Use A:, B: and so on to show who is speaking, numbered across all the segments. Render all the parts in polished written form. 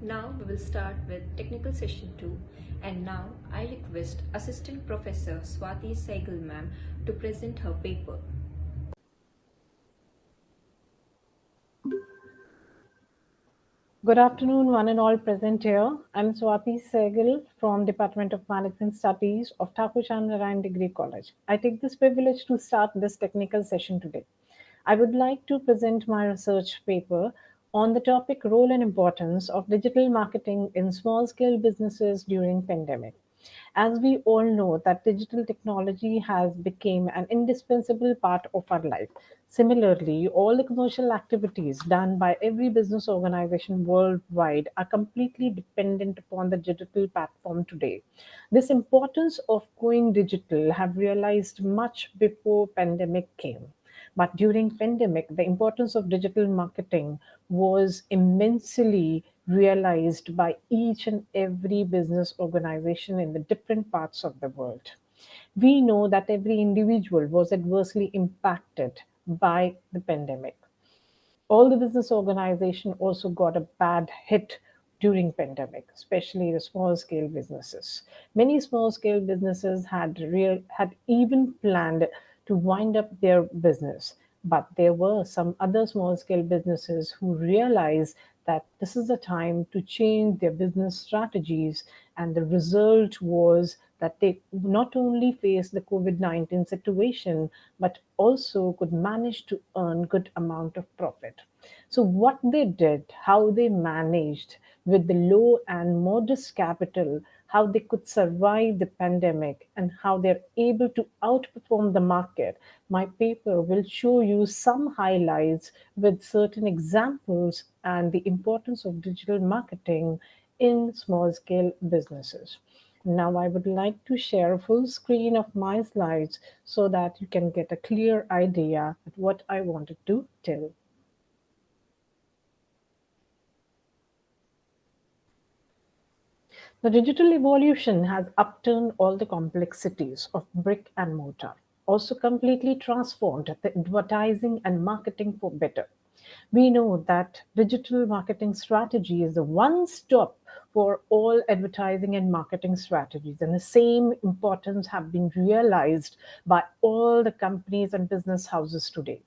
A: Now we will start with technical session 2, and now I request Assistant Professor Swati Saigal ma'am to present her paper.
B: Good afternoon, one and all present here. I'm Swati Saigal from Department of Management Studies of Thakur Shyamnarayan Degree College. I take this privilege to start this technical session today. I would like to present my research paper on the topic role and importance of digital marketing in small-scale businesses during pandemic. As we all know that digital technology has become an indispensable part of our life. Similarly, all the commercial activities done by every business organization worldwide are completely dependent upon the digital platform today. This importance of going digital have realized much before pandemic came. But during pandemic, the importance of digital marketing was immensely realized by each and every business organization in the different parts of the world. We know that every individual was adversely impacted by the pandemic. All the business organization also got a bad hit during pandemic, especially the small scale businesses. Many small scale businesses had even planned to wind up their business, but there were some other small scale businesses who realized that this is the time to change their business strategies, and the result was that they not only faced the COVID-19 situation, but also could manage to earn good amount of profit. So what they did, how they managed with the low and modest capital, how they could survive the pandemic, and how they're able to outperform the market. My paper will show you some highlights with certain examples and the importance of digital marketing in small scale businesses. Now I would like to share a full screen of my slides so that you can get a clear idea of what I wanted to tell. The digital evolution has upturned all the complexities of brick and mortar, also completely transformed the advertising and marketing for better. We know that digital marketing strategy is the one stop for all advertising and marketing strategies, and the same importance have been realized by all the companies and business houses today,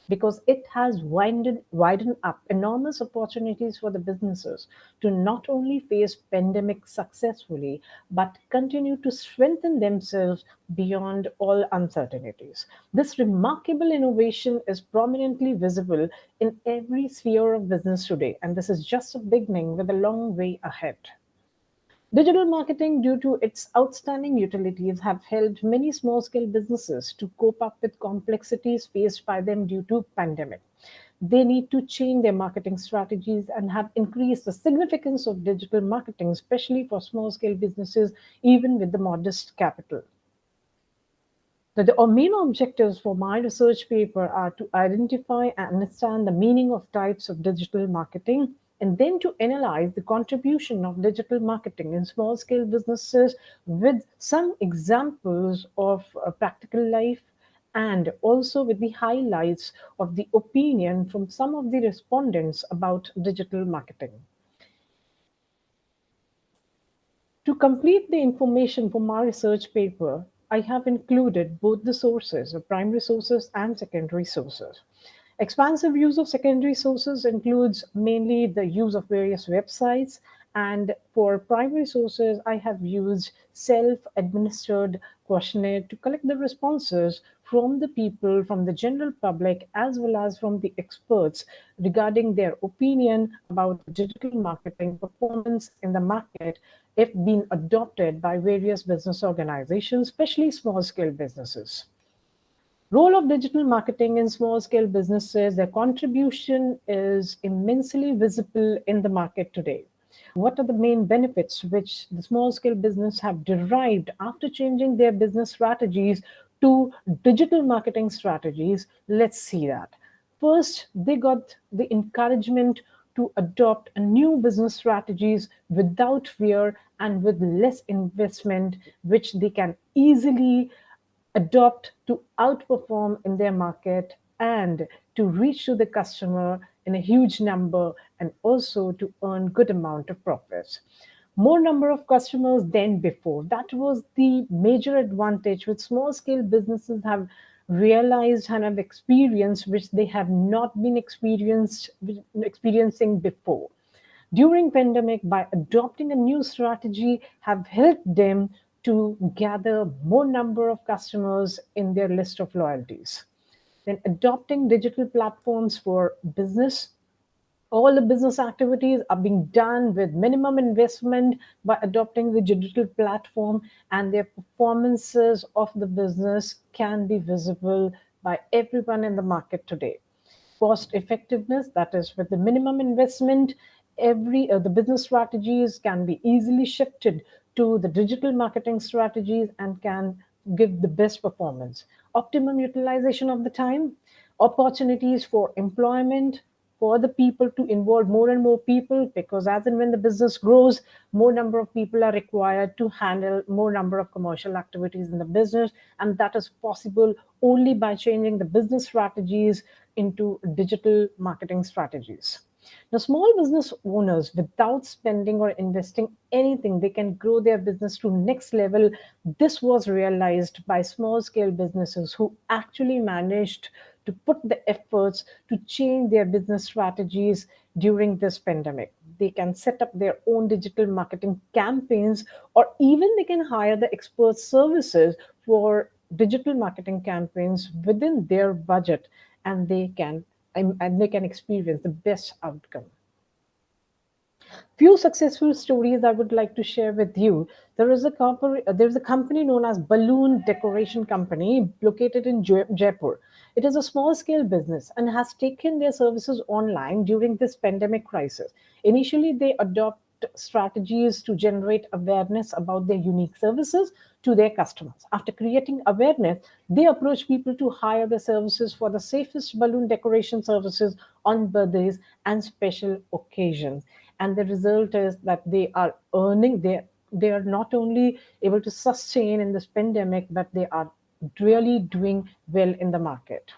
B: because it has widened up enormous opportunities for the businesses to not only face pandemic successfully, but continue to strengthen themselves beyond all uncertainties. This remarkable innovation is prominently visible in every sphere of business today, and this is just a beginning with a long way ahead. Digital marketing, due to its outstanding utilities, have helped many small-scale businesses to cope up with complexities faced by them due to pandemic. They need to change their marketing strategies and have increased the significance of digital marketing, especially for small-scale businesses, even with the modest capital. The main objectives for my research paper are to identify and understand the meaning of types of digital marketing, and then to analyze the contribution of digital marketing in small scale businesses with some examples of practical life, and also with the highlights of the opinion from some of the respondents about digital marketing. To complete the information for my research paper, I have included both the sources of primary sources and secondary sources. Expansive use of secondary sources includes mainly the use of various websites, and for primary sources, I have used self-administered questionnaire to collect the responses from the people, from the general public, as well as from the experts regarding their opinion about digital marketing performance in the market if being adopted by various business organizations, especially small scale businesses. Role of digital marketing in small scale businesses, their contribution is immensely visible in the market today. What are the main benefits which the small scale business have derived after changing their business strategies to digital marketing strategies? Let's see that. First, they got the encouragement to adopt a new business strategies without fear and with less investment, which they can easily adopt to outperform in their market and to reach to the customer in a huge number and also to earn good amount of profits. More number of customers than before. That was the major advantage which small scale businesses have realized and have experienced, which they have not been experiencing before. During pandemic, by adopting a new strategy, have helped them to gather more number of customers in their list of loyalties. Then adopting digital platforms for business, all the business activities are being done with minimum investment by adopting the digital platform, and their performances of the business can be visible by everyone in the market today. Cost effectiveness, that is with the minimum investment, every the business strategies can be easily shifted to the digital marketing strategies and can give the best performance. Optimum utilization of the time, opportunities for employment for the people to involve more and more people, because as and when the business grows, more number of people are required to handle more number of commercial activities in the business, and that is possible only by changing the business strategies into digital marketing strategies. Now, small business owners, without spending or investing anything, they can grow their business to next level. This was realized by small scale businesses who actually managed to put the efforts to change their business strategies during this pandemic. They can set up their own digital marketing campaigns, or even they can hire the expert services for digital marketing campaigns within their budget, and they can experience the best outcome. Few successful stories I would like to share with you. There is a company known as Balloon Decoration Company located in Jaipur. It is a small scale business and has taken their services online during this pandemic crisis. Initially, they adopt strategies to generate awareness about their unique services to their customers. After creating awareness, they approach people to hire the services for the safest balloon decoration services on birthdays and special occasions. And the result is that they are earning, they are not only able to sustain in this pandemic, but they are really doing well in the market.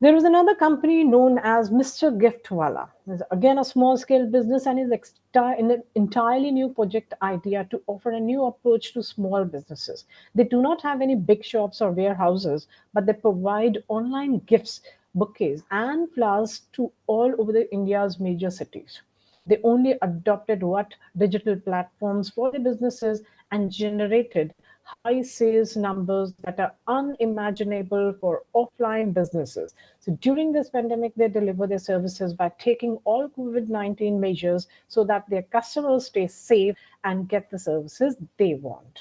B: There is another company known as Mr. Giftwala. It's again a small scale business and is in an entirely new project idea to offer a new approach to small businesses. They do not have any big shops or warehouses, but they provide online gifts, bouquets, and flowers to all over India's major cities. They only adopted what digital platforms for their businesses and generated high sales numbers that are unimaginable for offline businesses. So during this pandemic, they deliver their services by taking all COVID-19 measures so that their customers stay safe and get the services they want.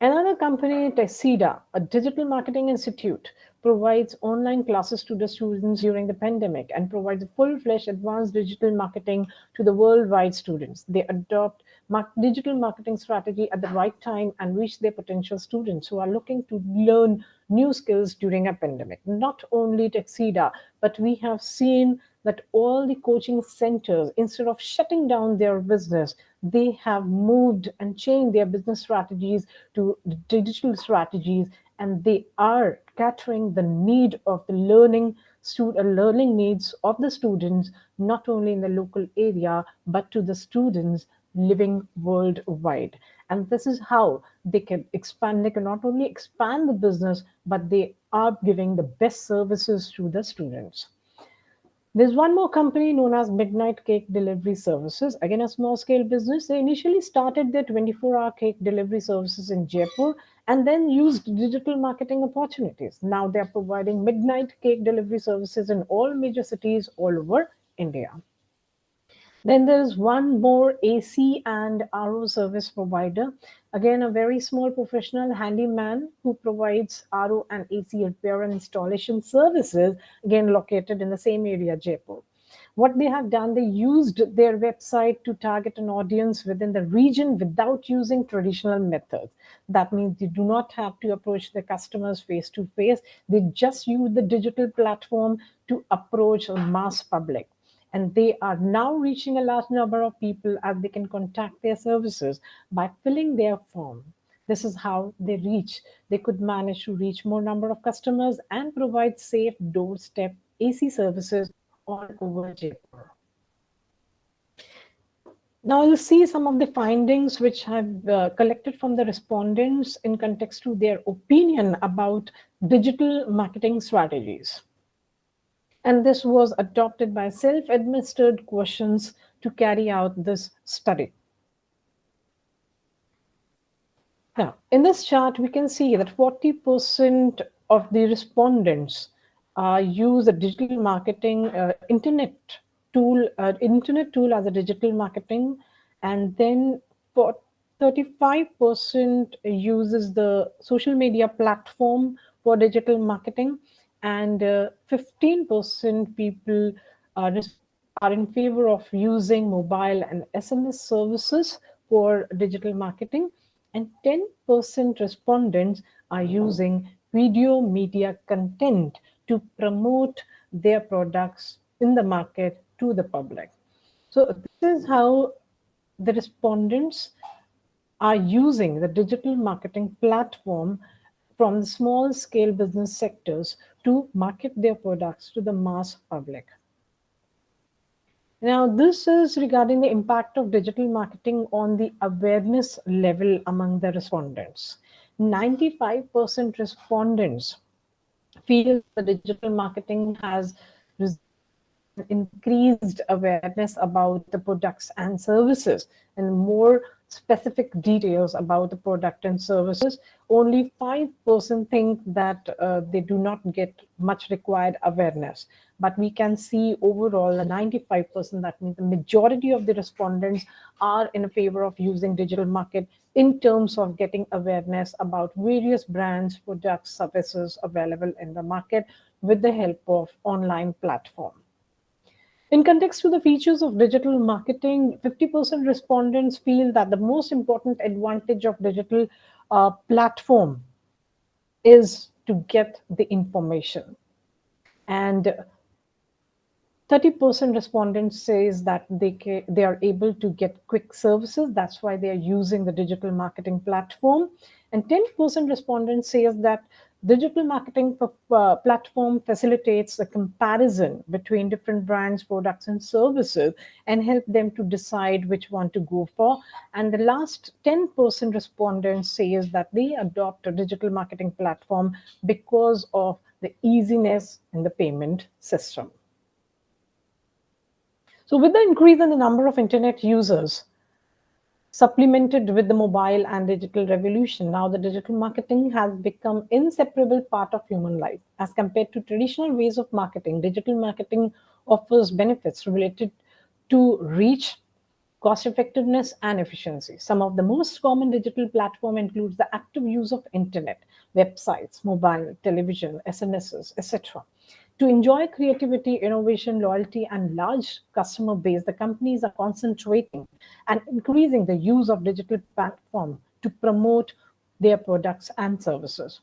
B: Another company, TSDC, a digital marketing institute, provides online classes to the students during the pandemic and provides full-fledged advanced digital marketing to the worldwide students. They adopt digital marketing strategy at the right time and reach their potential students who are looking to learn new skills during a pandemic. Not only TSDC, but we have seen that all the coaching centers, instead of shutting down their business, they have moved and changed their business strategies to digital strategies, and they are catering the need of the learning needs of the students, not only in the local area, but to the students living worldwide. And this is how they can expand. They can not only expand the business, but they are giving the best services to the students. There's one more company known as Midnight Cake Delivery Services. Again, a small scale business. They initially started their 24-hour cake delivery services in Jaipur and then used digital marketing opportunities. Now they're providing midnight cake delivery services in all major cities all over India. Then there's one more AC and RO service provider. Again, a very small professional handyman who provides RO and AC repair and installation services, again located in the same area, Jaipur. What they have done, they used their website to target an audience within the region without using traditional methods. That means you do not have to approach the customers face to face. They just use the digital platform to approach a mass public, and they are now reaching a large number of people as they can contact their services by filling their form. This is how they could manage to reach more number of customers and provide safe doorstep AC services all over Jaipur. Now you'll see some of the findings which I've collected from the respondents in context to their opinion about digital marketing strategies. And this was adopted by self-administered questions to carry out this study. Now, in this chart, we can see that 40% of the respondents use a digital marketing internet tool as a digital marketing, and then for 35% uses the social media platform for digital marketing, and 15% people are in favor of using mobile and SMS services for digital marketing, and 10% respondents are using video media content to promote their products in the market to the public. So this is how the respondents are using the digital marketing platform from the small scale business sectors to market their products to the mass public. Now, this is regarding the impact of digital marketing on the awareness level among the respondents. 95% respondents feel the digital marketing has increased awareness about the products and services, and more specific details about the product and services. Only 5% think that they do not get much required awareness. But we can see overall the 95%, that means the majority of the respondents are in favor of using digital market in terms of getting awareness about various brands, products, services available in the market with the help of online platform. In context to the features of digital marketing, 50% respondents feel that the most important advantage of digital platform is to get the information. And 30% respondents says that they are able to get quick services. That's why they are using the digital marketing platform. And 10% respondents says that digital marketing platform facilitates a comparison between different brands, products, and services and help them to decide which one to go for. And the last 10% respondents says that they adopt a digital marketing platform because of the easiness in the payment system. So with the increase in the number of internet users, supplemented with the mobile and digital revolution, now the digital marketing has become inseparable part of human life. As compared to traditional ways of marketing, digital marketing offers benefits related to reach, cost effectiveness, and efficiency. Some of the most common digital platform includes the active use of internet, websites, mobile, television, SMSs, etc. To enjoy creativity, innovation, loyalty, and large customer base, the companies are concentrating and increasing the use of digital platform to promote their products and services.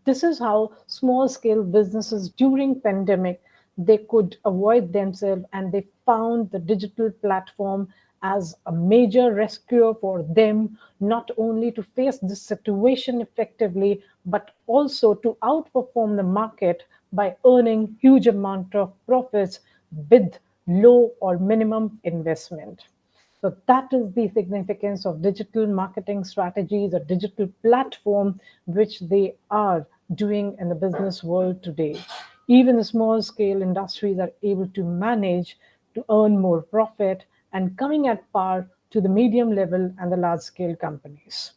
B: This is how small-scale businesses during pandemic, they could avoid themselves, and they found the digital platform as a major rescue for them, not only to face this situation effectively, but also to outperform the market by earning huge amount of profits with low or minimum investment. So that is the significance of digital marketing strategies or digital platform which they are doing in the business world today. Even the small scale industries are able to manage to earn more profit and coming at par to the medium level and the large scale companies.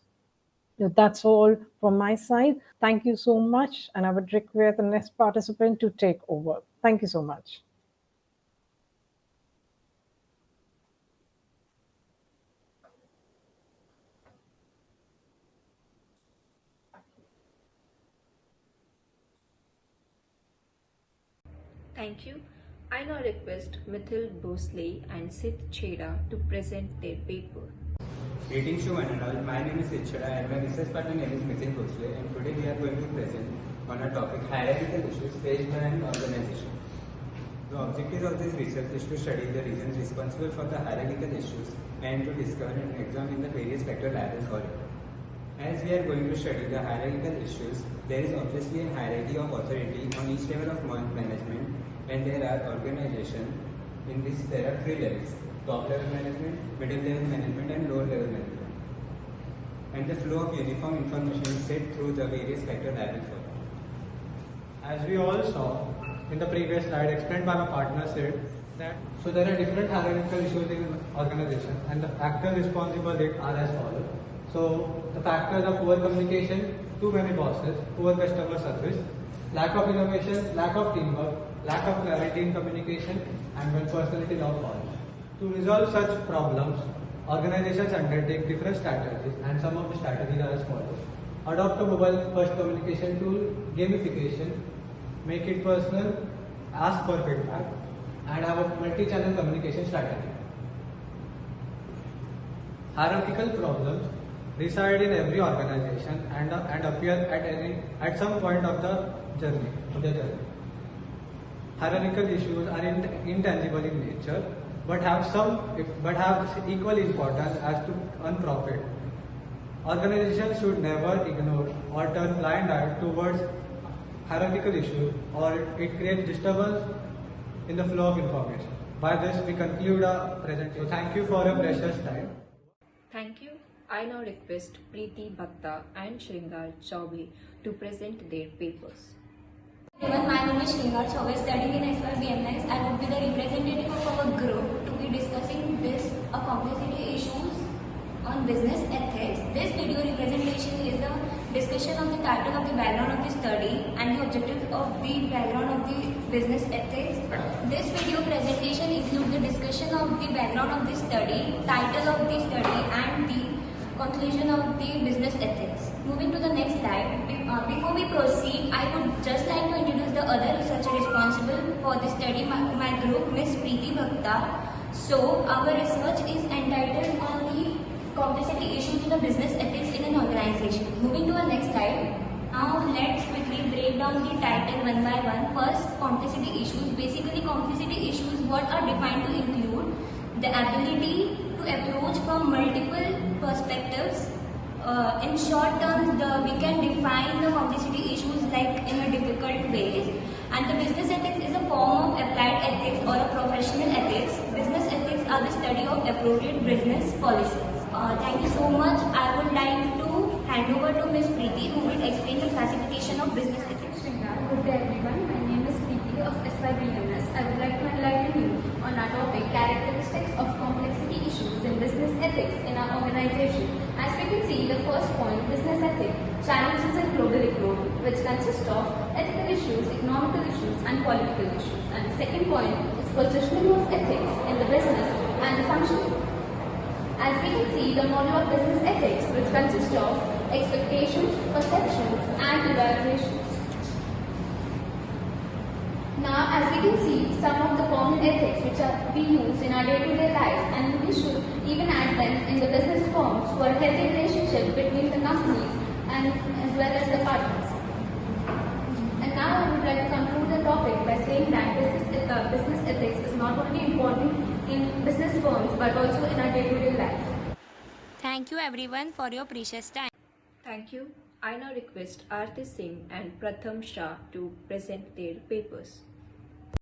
B: So that's all from my side. Thank you so much. And I would request the next participant to take over. Thank you so much.
A: Thank you. I now request Mithil Bhosle and Sid Cheda to present their paper.
C: Greetings to one and all. My name is Sid Cheda and my research partner name is Mithil Bhosle, and today we are going to present on a topic hierarchical issues faced by an organization. The objective of this research is to study the reasons responsible for the hierarchical issues and to discover and examine the various factors liable for it. As we are going to study the hierarchical issues, there is obviously a hierarchy of authority on each level of management, And there are organizations. In this, there are 3 levels: top level management, middle level management, and lower level management. And the flow of uniform information is set through the various factors I will follow.
D: As we all saw in the previous slide explained by my partner said that so there are different hierarchical issues in an organization and the factors responsible are as follows. So the factors are poor communication, too many bosses, poor customer service, lack of innovation, lack of teamwork, lack of clarity in communication, and when personality law falls. To resolve such problems, organizations undertake different strategies, and some of the strategies are as follows. Adopt a mobile-first communication tool, gamification, make it personal, ask for feedback, and have a multi-channel communication strategy. Hierarchical problems reside in every organization and appear at some point of the journey. Hierarchical issues are intangible in nature, but have equal importance as to earn profit. Organizations should never ignore or turn blind eye towards hierarchical issues, or it creates disturbance in the flow of information. By this, we conclude our presentation. Thank you for your precious time.
A: Thank you. I now request Preeti Bhatta and Shringar Chaubey to present their papers.
E: Everyone, my name is Shringar Chaubey, studying in SYBMS. I would be the representative of our group to be discussing this complexity issues on business ethics. This video representation is a discussion of the title of the background of the study and the objectives of the background of the business ethics. This video presentation includes the discussion of the background of the study, title of the study, and the conclusion of the business ethics. Moving to the next slide. Before we proceed, I would just like to introduce the other researcher responsible for the study, my group, Ms. Preeti Bhatta. So, our research is entitled on the complexity issues in the business ethics in an organization. Moving to the next slide. Now, let's quickly break down the title one by one. First, complexity issues. Basically, complexity issues what are defined to include the ability to approach from multiple perspectives. In short terms, we can define the complexity issues like in a difficult ways. And the business ethics is a form of applied ethics or a professional ethics. Business ethics are the study of appropriate business policies. Thank you so much. I would like to hand over to Ms. Preeti, who will explain the classification of business ethics.
F: Good day everyone, my name is Preeti of SYBMS. I would like to enlighten you on our topic characteristics of complexity issues in business ethics in our organization. As we can see, the first point, business ethics, challenges in global economy, which consists of ethical issues, economical issues, and political issues. And the second point is positioning of ethics in the business and the functioning. As we can see, the model of business ethics, which consists of expectations, perceptions, and evaluations. Now, as we can see, some of the common ethics which we use in our day-to-day life, and we should even add them in the business forms for a healthy relationship between the companies and as well as the partners. And now I would like to conclude the topic by saying that business ethics is not only important in business firms but also in our day-to-day life.
E: Thank you everyone for your precious time.
A: Thank you. I now request Aarti Singh and Pratham Shah to present their papers.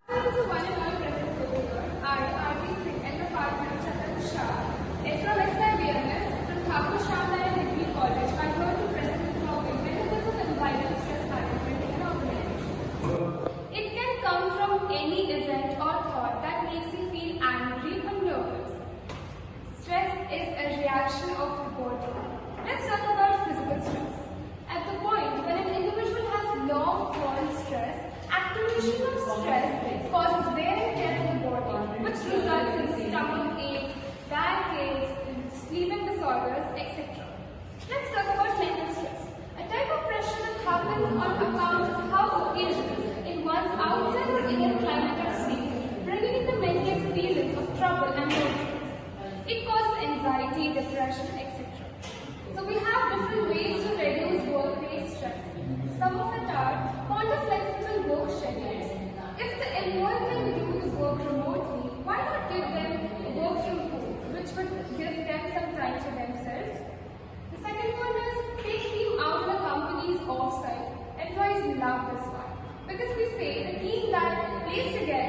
G: Welcome to one and all present paper. I, Aarti Singh, and my partner Pratham Shah, is from SYBMS from Thakur Shyamnarayan Degree College. I'm here to present the topic benefits of environmental stress management in an organization. It can come from any event or thought that makes you feel angry or nervous. Stress is a reaction of the body. Let's talk about physical stress. At the point when an individual has long-haul stress, activation of stress causes wear and tear in the body, which results in stomach ache, backaches, sleeping disorders, etc. Let's talk about mental stress. A type of pressure that happens on account of how occasionally in one's outside or inner climate are seen, bringing in the mental experience of trouble and nervousness. It causes anxiety, depression, etc. So we have different ways to reduce workplace stress. Some of it are follow flexible work schedules. If the employee can do the work remotely, why not give them work from home, which would give them some time for themselves? The second one is take team out of the company's off-site. Employees love this one because we say the team that plays together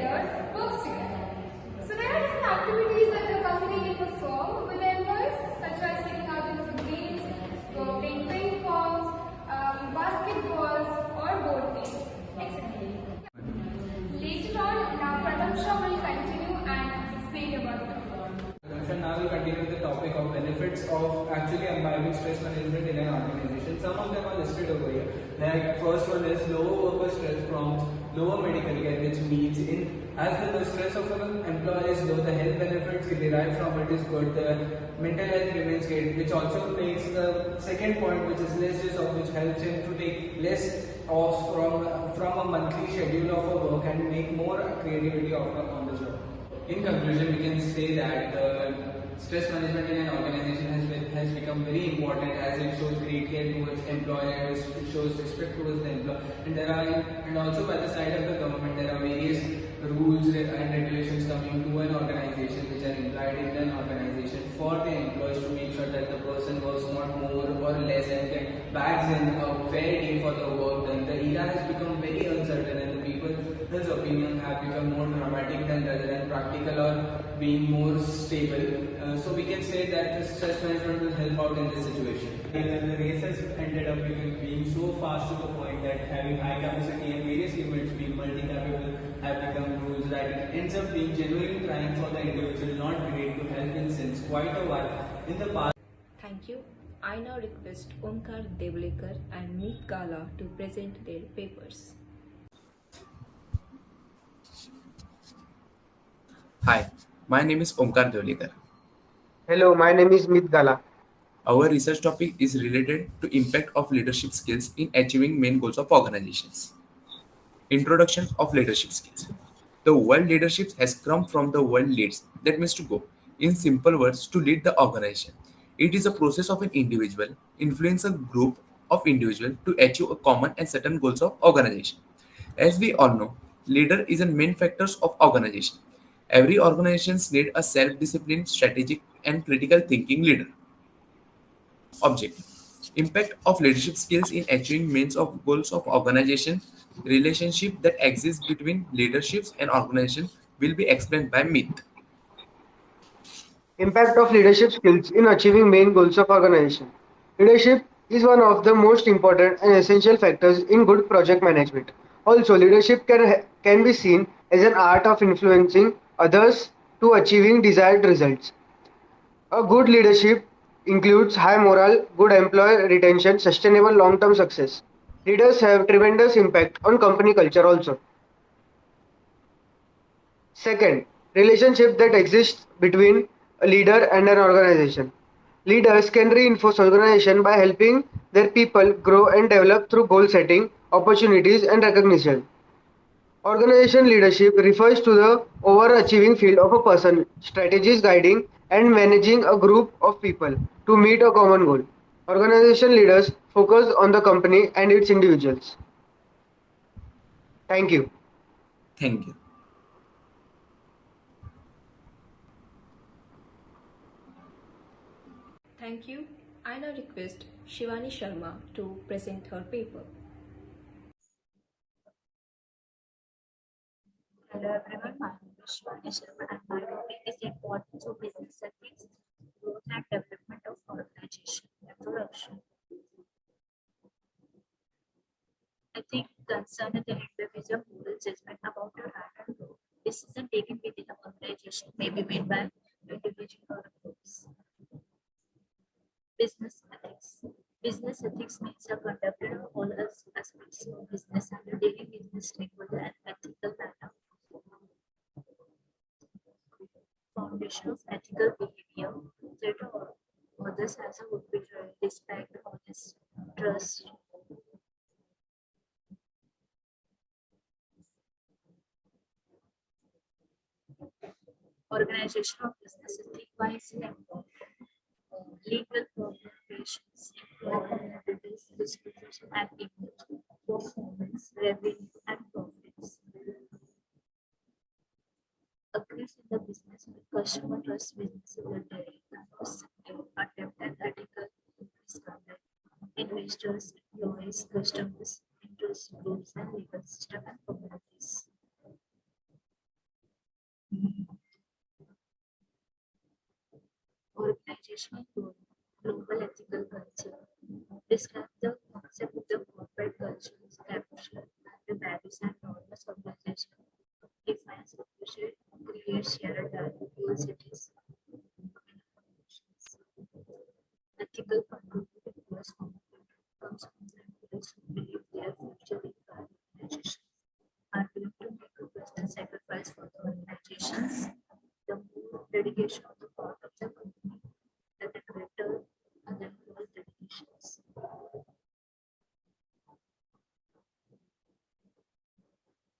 H: and now we'll continue with the topic of benefits of actually imbibing stress management in an organization. Some of them are listed over here. Like first one is lower worker stress prompts lower medical care, which means as the stress of an employee is low, the health benefits derived from it is good, the mental health remains great, which also makes the second point, which is less stress of, which helps him to take less off from a monthly schedule of a work and make more creativity on the job. In conclusion, we can say that stress management in an organization has become very important, as it shows great care towards employers, it shows respect towards the employer, and also by the side of the government there are various rules and regulations coming to an organization which are implied in an organization for the employees to make sure that the person works not more or less and bags in a fair deal for the work done. The era has become very uncertain and the people's opinion have become more dramatic than rather than practical or being more stable. So we can say that the stress management will help out in this situation. And the race has ended up being so fast to the point that having high capacity and various events being multi-capable have become rules that it ends up being genuinely trying for the individual, not great, to help in since quite a while in the past.
A: Thank you. I now request Omkar Devlikar and Meet Gala to present their papers.
I: Hi, my name is Omkar Devlikar.
J: Hello, my name is Meet Gala.
I: Our research topic is related to impact of leadership skills in achieving main goals of organizations. Introduction of leadership skills. The word leadership has come from the word leads, that means to go. In simple words, to lead the organization. It is a process of an individual influence a group of individuals to achieve a common and certain goals of organization. As we all know, leader is a main factors of organization. Every organization needs a self-disciplined, strategic, and critical thinking leader. Objective. Impact of leadership skills in achieving main of goals of organization. Relationship that exists between leaderships and organization will be explained by Meet.
J: Impact of leadership skills in achieving main goals of organization. Leadership is one of the most important and essential factors in good project management. Also, leadership can be seen as an art of influencing others to achieving desired results. A good leadership includes high morale, good employee retention, sustainable long-term success. Leaders have tremendous impact on company culture also. Second, relationship that exists between a leader and an organization. Leaders can reinforce organization by helping their people grow and develop through goal setting, opportunities and recognition. Organization leadership refers to the overachieving field of a person, strategies guiding and managing a group of people to meet a common goal. Organization leaders focus on the company and its individuals. Thank you.
I: Thank you.
A: Thank you. I now request Shivani Sharma to present her paper.
K: Hello everyone, my name is Shivani Sharma and my topic is the importance of business ethics, growth and development of organization. Introduction. Ethics concern the individual moral judgment about the right and wrong. Decision taken within the organization may be made by individual or groups. Business ethics. Business ethics means a conducted of all aspects of business and a daily business stakeholder and ethical manner. Foundation of ethical behavior. Treat others as a goodwill, respect, honesty, trust. Organization of business ethics. Why is it important? Legal obligations, employability, distribution and image, performance, revenue and profits. Agrees in the business with customer trust, business ability, attempt and ethical misconduct, investors, employees, customers, interest groups and legal system and communities. Organizational goal, global ethical culture. Describe the concept of the corporate culture, capture the values and norms of organization. Defines, appreciate, create shared value, goal cities. obligation on the part of the company that a greater than false dedications.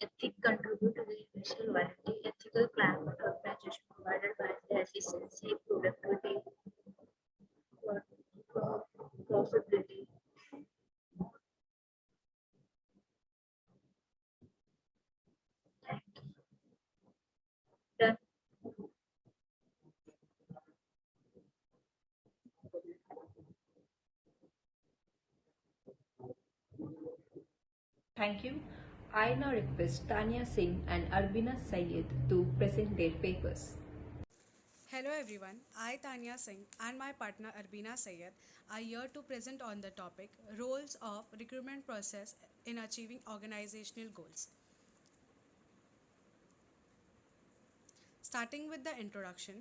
K: Ethic contribute to the universal validity, ethical climate organization provided by the efficiency, productivity, profitability. Done.
A: Thank you. I now request Tanya Singh and Arbina Syed to present their papers.
L: Hello everyone, I Tanya Singh and my partner Arbina Syed are here to present on the topic roles of recruitment process in achieving organizational goals. Starting with the introduction,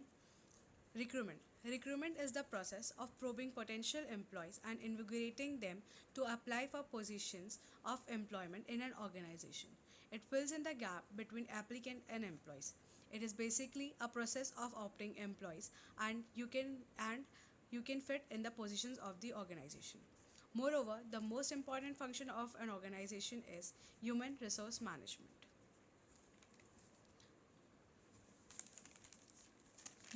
L: recruitment. Recruitment is the process of probing potential employees and invigorating them to apply for positions of employment in an organization. It fills in the gap between applicant and employees. It is basically a process of opting employees and you can fit in the positions of the organization. Moreover, the most important function of an organization is human resource management.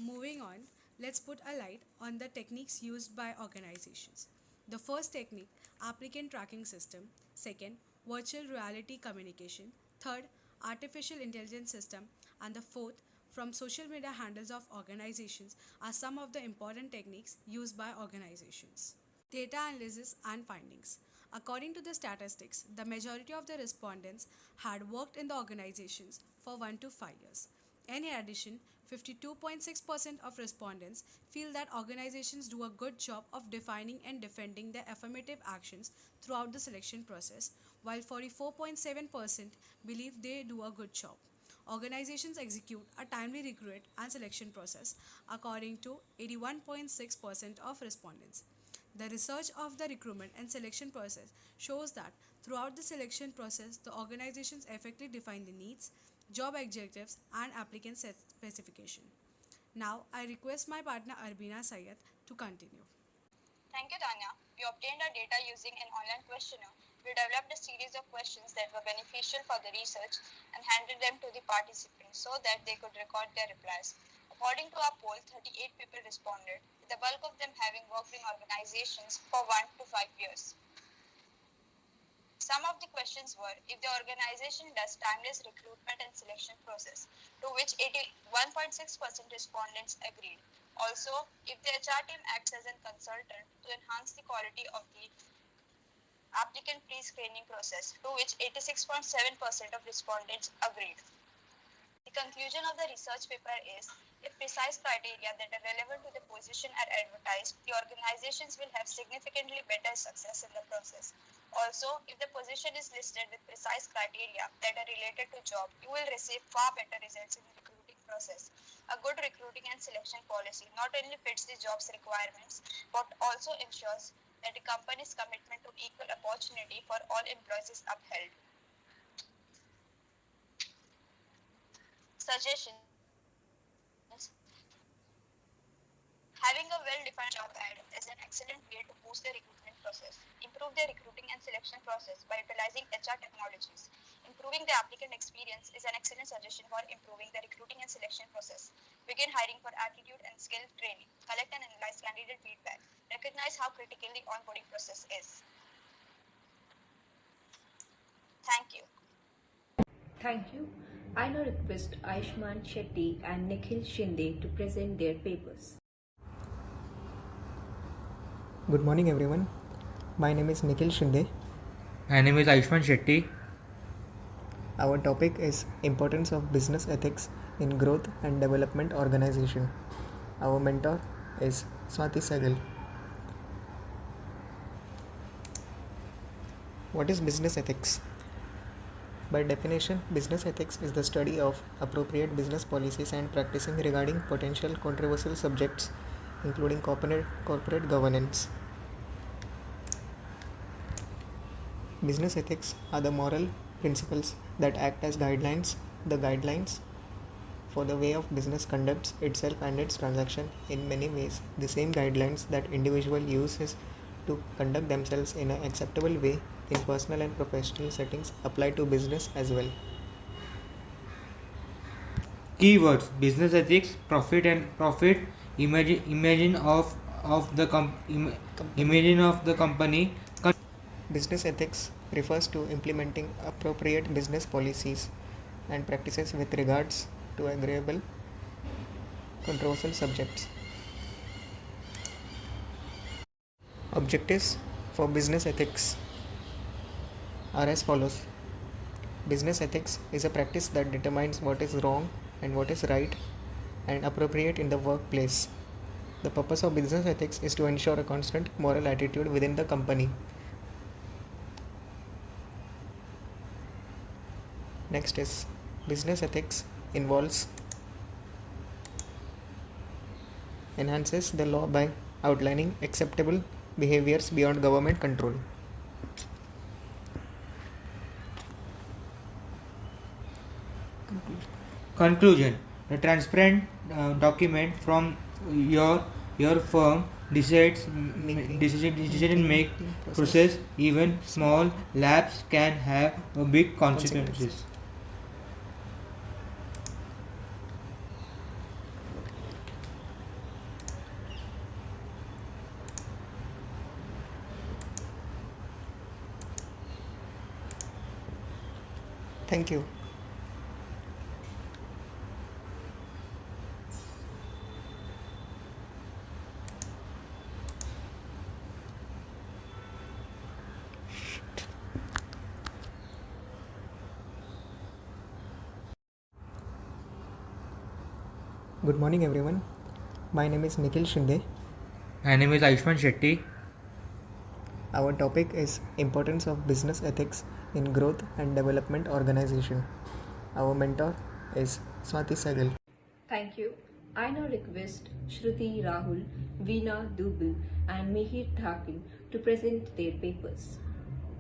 L: Moving on, let's put a light on the techniques used by organizations. The first technique, applicant tracking system. Second, virtual reality communication. Third, artificial intelligence system. And the fourth, from social media handles of organizations are some of the important techniques used by organizations. Data analysis and findings. According to the statistics, the majority of the respondents had worked in the organizations for 1 to 5 years. In addition, 52.6% of respondents feel that organizations do a good job of defining and defending their affirmative actions throughout the selection process, while 44.7% believe they do a good job. Organizations execute a timely recruit and selection process, according to 81.6% of respondents. The research of the recruitment and selection process shows that throughout the selection process, the organizations effectively define the needs, job objectives, and applicant specification. Now, I request my partner Arbina Syed to continue.
M: Thank you, Tanya. We obtained our data using an online questionnaire. We developed a series of questions that were beneficial for the research and handed them to the participants so that they could record their replies. According to our poll, 38 people responded, with the bulk of them having worked in organizations for 1 to 5 years. Some of the questions were if the organization does timeless recruitment and selection process, to which 81.6% respondents agreed. Also, if the HR team acts as a consultant to enhance the quality of the applicant pre-screening process, to which 86.7% of respondents agreed. The conclusion of the research paper is, if precise criteria that are relevant to the position are advertised, the organizations will have significantly better success in the process. Also, if the position is listed with precise criteria that are related to job, you will receive far better results in the recruiting process. A good recruiting and selection policy not only fits the job's requirements, but also ensures that the company's commitment to equal opportunity for all employees is upheld. Suggestions. Having a well-defined job ad is an excellent way to boost the recruitment process. Improve the recruiting and selection process by utilizing HR technologies. Improving the applicant experience is an excellent suggestion for improving the recruiting and selection process. Begin hiring for aptitude and skill training. Collect and analyze candidate feedback. Recognize how critical the onboarding process is. Thank you.
A: Thank you. I now request Ayushman Shetty and Nikhil Shinde to present their papers.
N: Good morning everyone. My name is Nikhil Shinde.
O: My name is Ayushman Shetty.
N: Our topic is importance of business ethics in growth and development organization. Our mentor is Swati Sehgal. What is business ethics? By definition, business ethics is the study of appropriate business policies and practicing regarding potential controversial subjects, including corporate governance. Business ethics are the moral principles that act as guidelines. The guidelines for the way of business conducts itself and its transaction. In many ways, the same guidelines that individual uses to conduct themselves in an acceptable way in personal and professional settings apply to business as well.
O: Keywords: business ethics, profit, imagine of the imagine of the company.
N: Business ethics refers to implementing appropriate business policies and practices with regards to agreeable controversial subjects. Objectives for business ethics are as follows. Business ethics is a practice that determines what is wrong and what is right and appropriate in the workplace. The purpose of business ethics is to ensure a constant moral attitude within the company. Next is business ethics enhances the law by outlining acceptable behaviors beyond government control.
O: Conclusion: the transparent document from your firm decision make process. Even small lapses can have big consequences.
N: Thank you. Good morning everyone. My name is Nikhil Shinde.
O: My name is Aishman Shetty.
N: Our topic is importance of business ethics in growth and development organization. Our mentor is Swati Sehgal.
A: Thank you. I now request Shruti Rahul, Veena Dubal and Mihir Thakur to present their papers.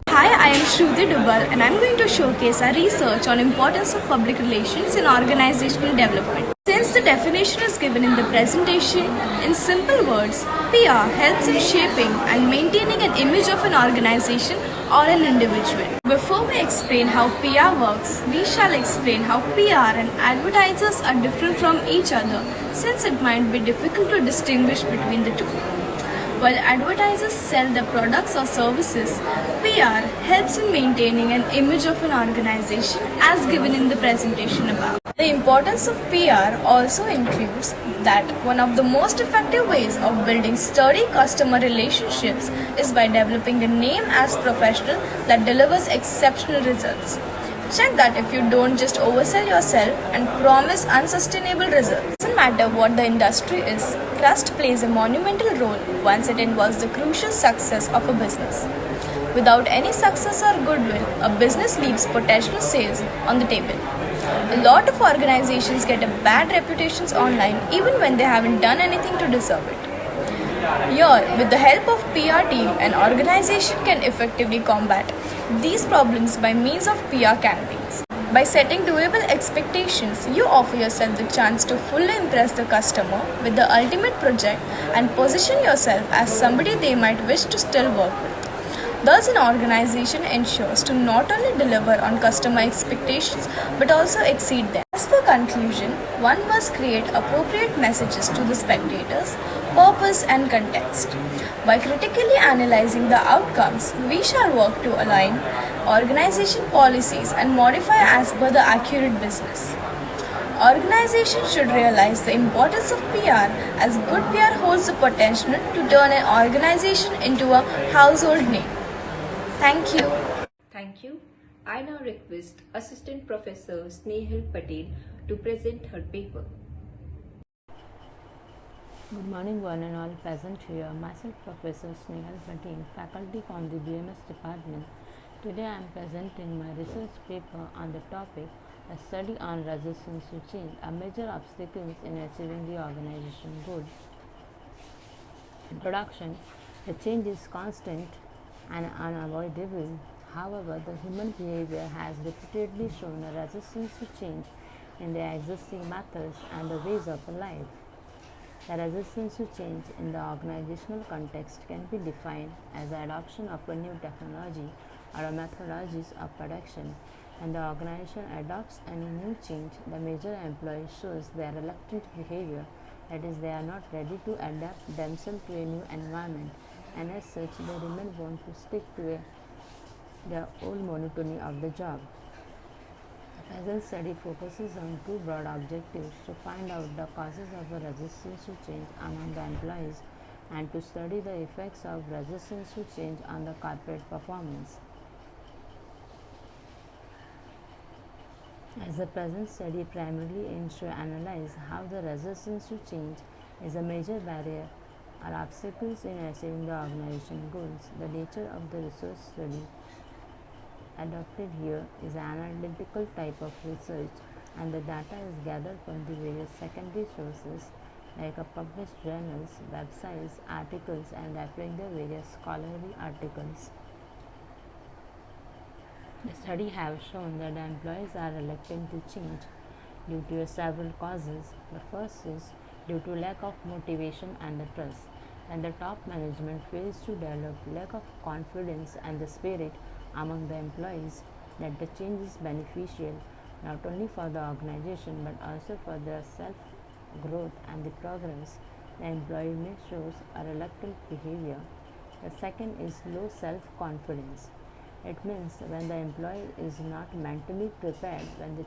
P: Hi, I am Shruti Dubal and I am going to showcase our research on importance of public relations in organizational development. Since the definition is given in the presentation, in simple words, PR helps in shaping and maintaining an image of an organization or an individual. Before we explain how PR works, we shall explain how PR and advertisers are different from each other, since it might be difficult to distinguish between the two. While advertisers sell their products or services, PR helps in maintaining an image of an organization as given in the presentation above. The importance of PR also includes that one of the most effective ways of building sturdy customer relationships is by developing a name as professional that delivers exceptional results. Check that if you don't just oversell yourself and promise unsustainable results. It doesn't matter what the industry is, trust plays a monumental role once it involves the crucial success of a business. Without any success or goodwill, a business leaves potential sales on the table. A lot of organizations get a bad reputations online even when they haven't done anything to deserve it. Here, with the help of PR team, an organization can effectively combat these problems by means of PR campaigns. By setting doable expectations, you offer yourself the chance to fully impress the customer with the ultimate project and position yourself as somebody they might wish to still work with. Thus, an organization ensures to not only deliver on customer expectations but also exceed them. As for conclusion, one must create appropriate messages to the spectators, purpose and context. By critically analyzing the outcomes, we shall work to align organization policies and modify as per the accurate business. Organizations should realize the importance of PR as good PR holds the potential to turn an organization into a household name. Thank you.
A: Thank you. I now request Assistant Professor Snehal Patel to present her paper.
Q: Good morning one and all present here. Myself Professor Snehal Patel, faculty from the BMS department. Today I am presenting my research paper on the topic A Study on Resistance to Change, a major obstacles in achieving the organization goal. Introduction. The change is constant and unavoidable. However, the human behavior has repeatedly shown a resistance to change. in their existing methods and the ways of life. The resistance to change in the organizational context can be defined as the adoption of a new technology or a methodologies of production. When the organization adopts any new change, the major employee shows their reluctant behavior, that is, they are not ready to adapt themselves to a new environment, and as such, they remain bound to stick to their old monotony of the job. The present study focuses on two broad objectives: to find out the causes of the resistance to change among the employees and to study the effects of resistance to change on the corporate performance. As the present study primarily aims to analyze how the resistance to change is a major barrier or obstacles in achieving the organization goals, the nature of the research study adopted here is an analytical type of research, and the data is gathered from the various secondary sources like published journals, websites, articles, and referring the various scholarly articles. The study has shown that the employees are reluctant to change due to several causes. The first is due to lack of motivation and the trust. When the top management fails to develop lack of confidence and the spirit among the employees that the change is beneficial not only for the organization but also for their self-growth and the progress, the employee may show a reluctant behavior. The second is low self-confidence. It means when the employee is not mentally prepared when the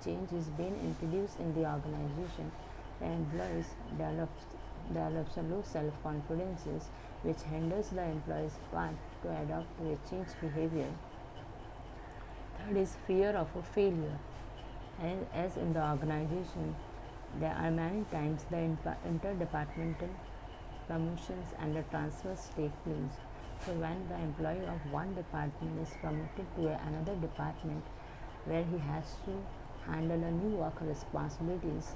Q: change is being introduced in the organization, the employees develops a low self-confidence which hinders the employee's path to adopt to a change behavior. Third is fear of a failure. As in the organization, there are many times the interdepartmental promotions and the transfers take place. So when the employee of one department is promoted to another department where he has to handle a new work responsibilities,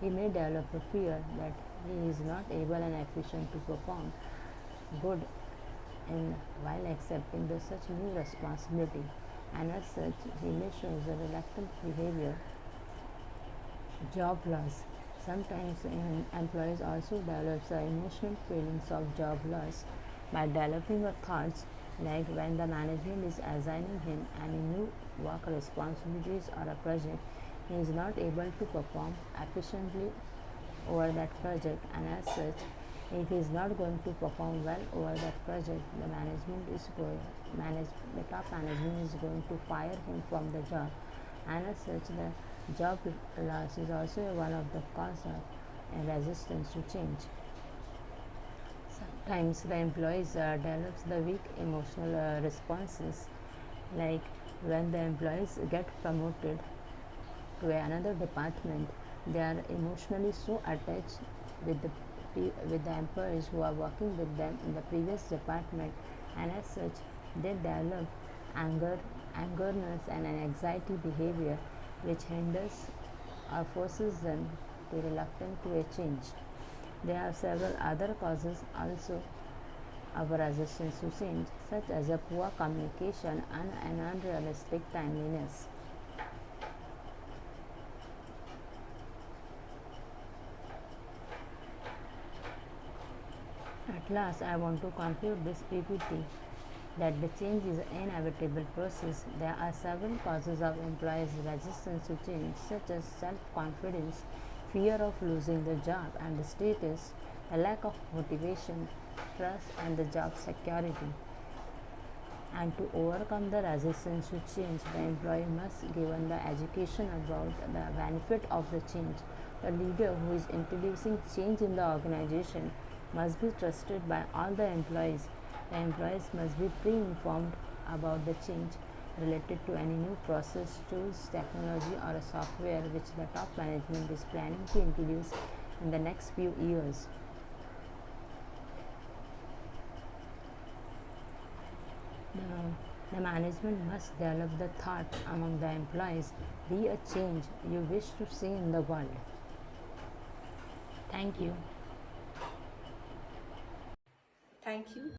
Q: he may develop a fear that he is not able and efficient to perform good while accepting such new responsibility, and as such he may show a reluctant behavior. Job loss. Sometimes employees also develop emotional feelings of job loss by developing thoughts like when the management is assigning him any new work responsibilities or a project, he is not able to perform efficiently over that project, and as such, if he is not going to perform well over that project, the top management is going to fire him from the job, and as such, the job loss is also one of the causes of resistance to change. Sometimes the employees develops the weak emotional responses, like when the employees get promoted to another department, they are emotionally so attached with the employees who are working with them in the previous department, and as such they develop angerness and an anxiety behavior which hinders or forces them to reluctant to a change. There are several other causes also of resistance to change, such as a poor communication and an unrealistic timeliness. At last, I want to conclude this PPT that the change is an inevitable process. There are several causes of employees' resistance to change, such as self-confidence, fear of losing the job and the status, a lack of motivation, trust, and the job security. And to overcome the resistance to change, the employee must be given the education about the benefit of the change. The leader who is introducing change in the organization must be trusted by all the employees. The employees must be pre-informed about the change related to any new process, tools, technology, or a software which the top management is planning to introduce in the next few years. The management must develop the thought among the employees, be a change you wish to see in the world. Thank you.
A: Thank you.